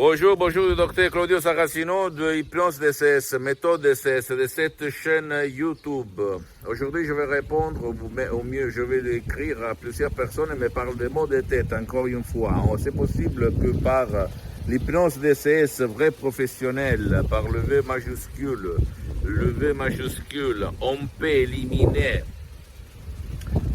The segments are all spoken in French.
Bonjour, bonjour, docteur Claudio Saracino de Hypnose DCS, méthode DCS de cette chaîne YouTube. Aujourd'hui, je vais répondre, au mieux, je vais écrire à plusieurs personnes, mais par des mots de tête, encore une fois. C'est possible que par l'hypnose DCS vrai professionnel, par le V majuscule, on peut éliminer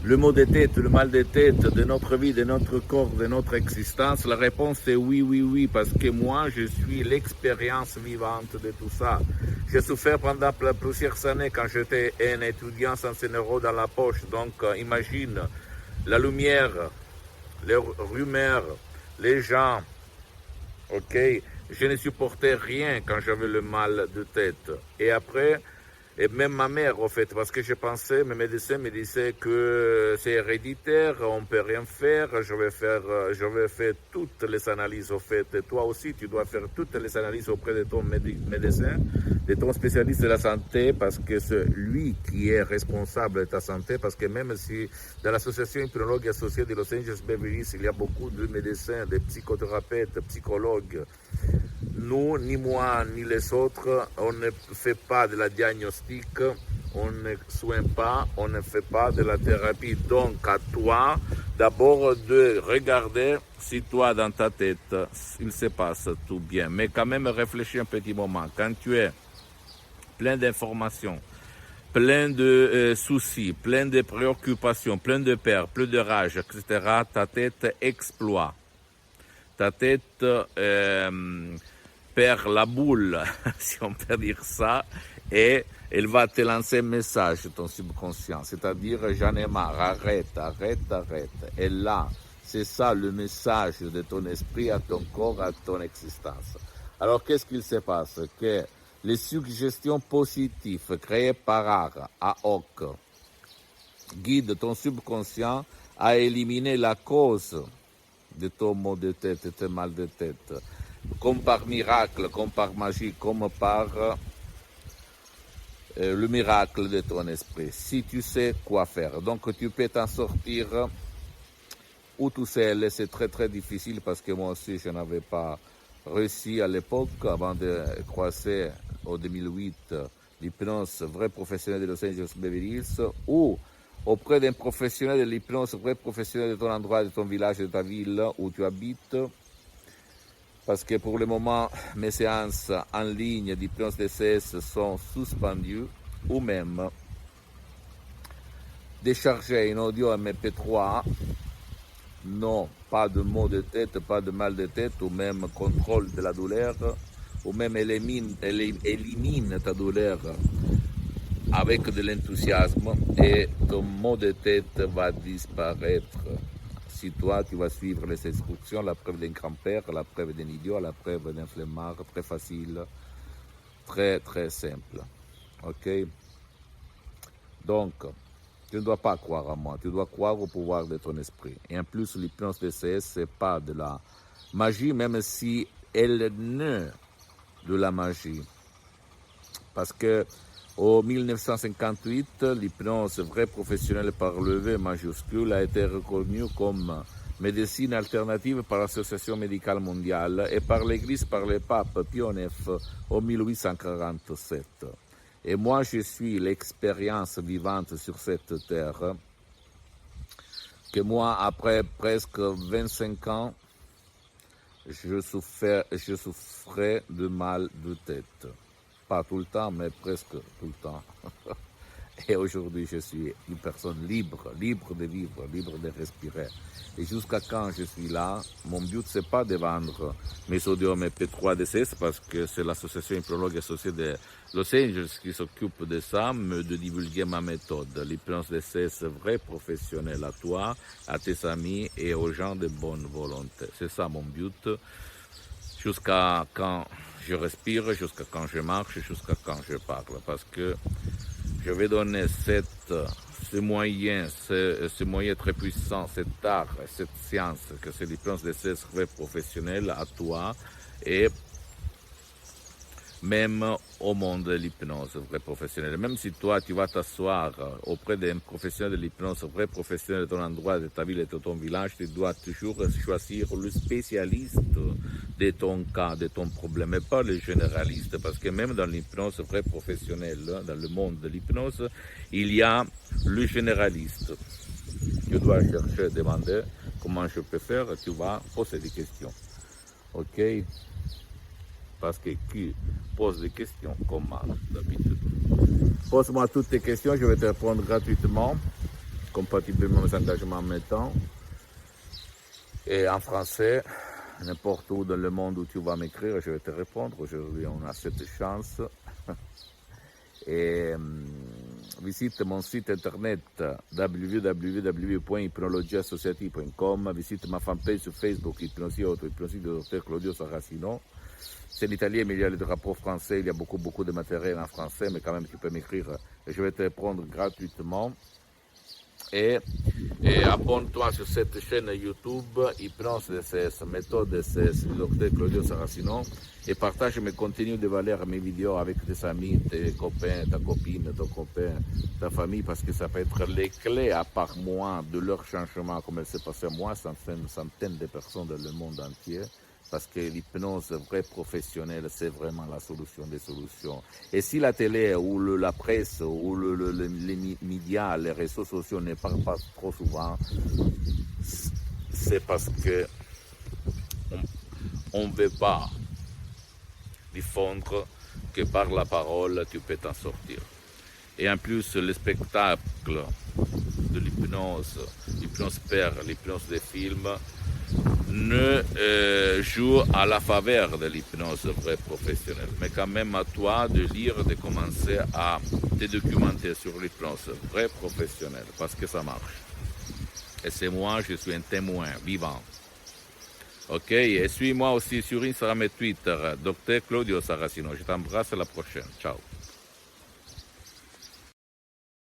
le mot de tête, le mal de tête de notre vie, de notre corps, de notre existence. La réponse est oui, oui, oui, parce que moi, je suis l'expérience vivante de tout ça. J'ai souffert pendant plusieurs années quand j'étais un étudiant sans un euro dans la poche. Donc, imagine la lumière, les rumeurs, les gens. Ok, je ne supportais rien quand j'avais le mal de tête. Et après, et même ma mère, au fait, parce que je pensais, mes médecins me disaient que c'est héréditaire, on ne peut rien faire, je vais faire toutes les analyses, au fait. Et toi aussi, tu dois faire toutes les analyses auprès de ton médecin, de ton spécialiste de la santé, parce que c'est lui qui est responsable de ta santé, parce que même si dans l'association hypnologue associée de Los Angeles Beverly Hills, il y a beaucoup de médecins, de psychothérapeutes, psychologues, nous, ni moi, ni les autres, on ne fait pas de la diagnostic, on ne soigne pas, on ne fait pas de la thérapie. Donc, à toi, d'abord de regarder si toi, dans ta tête, il se passe tout bien. Mais quand même, réfléchis un petit moment. Quand tu es plein d'informations, plein de soucis, plein de préoccupations, plein de peur, plein de rage, etc., ta tête exploite. Ta tête perd la boule, si on peut dire ça, et elle va te lancer un message, ton subconscient, c'est-à-dire j'en ai marre, arrête. Et là, c'est ça le message de ton esprit à ton corps, à ton existence. Alors qu'est-ce qu'il se passe? Que les suggestions positives créées par art, à hoc, guident ton subconscient à éliminer la cause de ton maux de tête, de ton mal de tête, comme par miracle, comme par magie, comme par le miracle de ton esprit, si tu sais quoi faire. Donc tu peux t'en sortir ou tout seul, c'est très très difficile parce que moi aussi je n'avais pas réussi à l'époque, avant de croiser en 2008 l'hypnose vrai professionnel de Los Angeles Beverly Hills, ou auprès d'un professionnel de l'hypnose, vrai professionnel de ton endroit, de ton village, de ta ville où tu habites. Parce que pour le moment, mes séances en ligne d'hypnose DCS sont suspendues, ou même décharger un audio MP3, non, pas de maux de tête, pas de mal de tête, ou même contrôle de la douleur, ou même élimine ta douleur avec de l'enthousiasme, et ton mot de tête va disparaître. Si toi, tu vas suivre les instructions, la preuve d'un grand-père, la preuve d'un idiot, la preuve d'un flemmard, très facile, très très simple. Ok? Donc, tu ne dois pas croire à moi, tu dois croire au pouvoir de ton esprit. Et en plus, l'hypnose DCS, ce n'est pas de la magie, même si elle naît de la magie. Parce que en 1958, l'hypnose vrai professionnelle par le V majuscule a été reconnue comme médecine alternative par l'Association médicale mondiale et par l'Église, par le pape Pie IX en 1847. Et moi, je suis l'expérience vivante sur cette terre, que moi, après presque 25 ans, je souffrais de mal de tête. Pas tout le temps, mais presque tout le temps. Et aujourd'hui, je suis une personne libre de vivre, libre de respirer. Et jusqu'à quand je suis là, mon but, c'est pas de vendre mes audios MP3 DCS, parce que c'est l'association hypnologue associée de Los Angeles qui s'occupe de ça, mais de divulguer ma méthode, l'hypnose DCS vrai professionnel à toi, à tes amis et aux gens de bonne volonté. C'est ça mon but, jusqu'à quand je respire, jusqu'à quand je marche, jusqu'à quand je parle. Parce que je vais donner ce moyen très puissant, cet art, cette science, que c'est l'hypnose DCS vrai professionnel à toi. Et même au monde de l'hypnose vrai professionnel. Même si toi, tu vas t'asseoir auprès d'un professionnel de l'hypnose, vrai professionnel de ton endroit, de ta ville et de ton village, tu dois toujours choisir le spécialiste de ton cas, de ton problème, et pas le généraliste, parce que même dans l'hypnose vrai professionnel, dans le monde de l'hypnose, il y a le généraliste. Tu dois chercher, demander comment je peux faire, tu vas poser des questions. Ok? Parce que qui pose des questions commence d'habitude. Pose-moi toutes tes questions, je vais te répondre gratuitement, compatiblement aux engagements en même temps. Et en français, n'importe où dans le monde où tu vas m'écrire, je vais te répondre. Aujourd'hui, on a cette chance. Et visite mon site internet www.hypnologiassociative.com, visite ma fanpage sur Facebook, Hypnosie Auto, Hypnosie de Dr Claudio Saracino. C'est l'italien, mais il y a le drapeau français, il y a beaucoup de matériel en français, mais quand même tu peux m'écrire et je vais te répondre gratuitement. Et abonne-toi sur cette chaîne YouTube, Hypnose DCS, méthode DCS, du Dr Claudio Saracino, et partage mes contenus de valeur, mes vidéos avec tes amis, tes copains, ta copine, ton copain, ta famille, parce que ça peut être les clés, à part moi, de leur changement, comme elle s'est passé à moi, centaines de personnes dans le monde entier. Parce que l'hypnose vraie professionnelle, c'est vraiment la solution des solutions. Et si la télé ou la presse ou les médias, les réseaux sociaux ne parlent pas trop souvent, c'est parce que on ne veut pas diffondre que par la parole, tu peux t'en sortir. Et en plus, le spectacle de l'hypnose père, l'hypnose des films, ne joue à la faveur de l'hypnose vraie professionnelle. Mais quand même à toi de lire, de commencer à te documenter sur l'hypnose vraie professionnelle, parce que ça marche. Et c'est moi, je suis un témoin vivant. Ok, et suis-moi aussi sur Instagram et Twitter, Dr Claudio Saracino. Je t'embrasse, à la prochaine. Ciao.